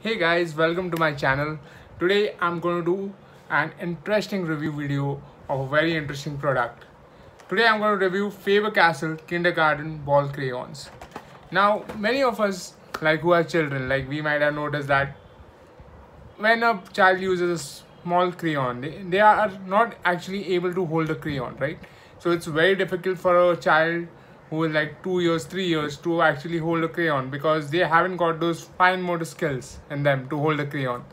Hey guys, welcome to my channel. Today I'm going to do an interesting review video of a very interesting product. Today I'm going to review Faber Castell kindergarten ball crayons. Now many of us who are children, we might have noticed that when a child uses a small crayon, they are not actually able to hold a crayon, right? So it's very difficult for a child who is 2 years, 3 years to actually hold a crayon because they haven't got those fine motor skills in them to hold a crayon.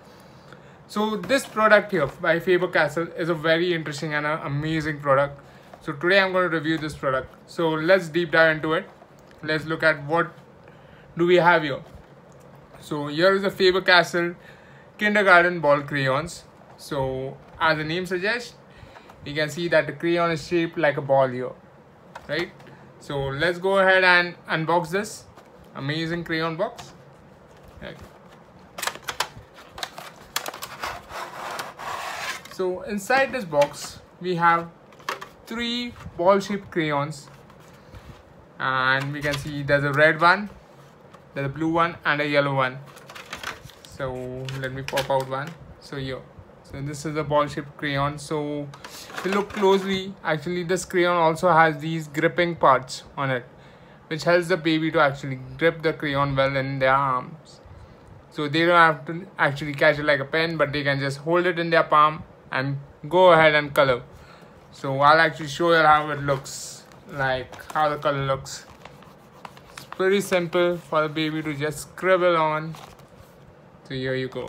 So this product here by Faber Castell is a very interesting and amazing product. So today I'm going to review this product. So let's deep dive into it. Let's look at what do we have here. So here is the Faber Castell kindergarten ball crayons. So as the name suggests, you can see that the crayon is shaped like a ball here, right? So let's go ahead and unbox this amazing crayon box. Right. So inside this box we have 3 ball shaped crayons, and we can see there's a red one, there's a blue one and a yellow one. So let me pop out one. So here, so this is a ball shaped crayon. So if you look closely, actually this crayon also has these gripping parts on it, which helps the baby to actually grip the crayon well in their arms. So they don't have to actually catch it like a pen, but they can just hold it in their palm and go ahead and color. So I'll actually show you how it looks, how the color looks. It's pretty simple for the baby to just scribble on. So here you go,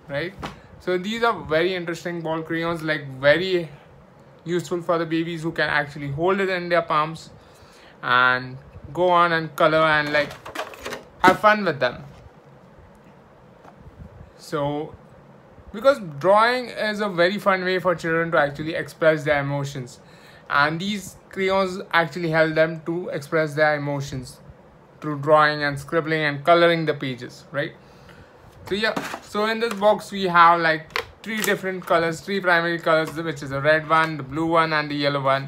right? So these are very interesting ball crayons, very useful for the babies who can actually hold it in their palms and go on and color and have fun with them. So because drawing is a very fun way for children to actually express their emotions, and these crayons actually help them to express their emotions through drawing and scribbling and coloring the pages, right? So yeah, so in this box we have 3 different colors, 3 primary colors, which is the red one, the blue one and the yellow one.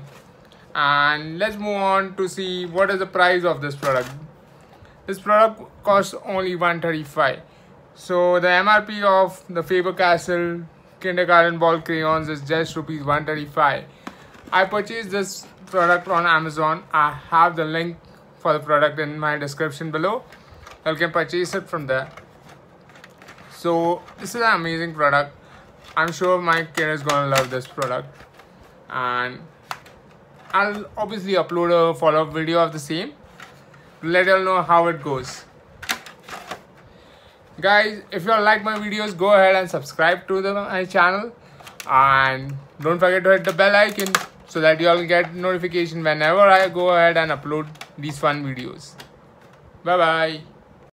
And let's move on to see what is the price of this product. This product costs only $135. So the MRP of the Faber Castell kindergarten ball crayons is just rupees 135. I purchased this product on Amazon. I have the link for the product in my description below. You can purchase it from there. So this is an amazing product. I'm sure my kid is gonna love this product, and I'll obviously upload a follow-up video of the same to let you all know how it goes. Guys, if you all like my videos, go ahead and subscribe to my channel, and don't forget to hit the bell icon so that you all get notification whenever I go ahead and upload these fun videos. Bye bye.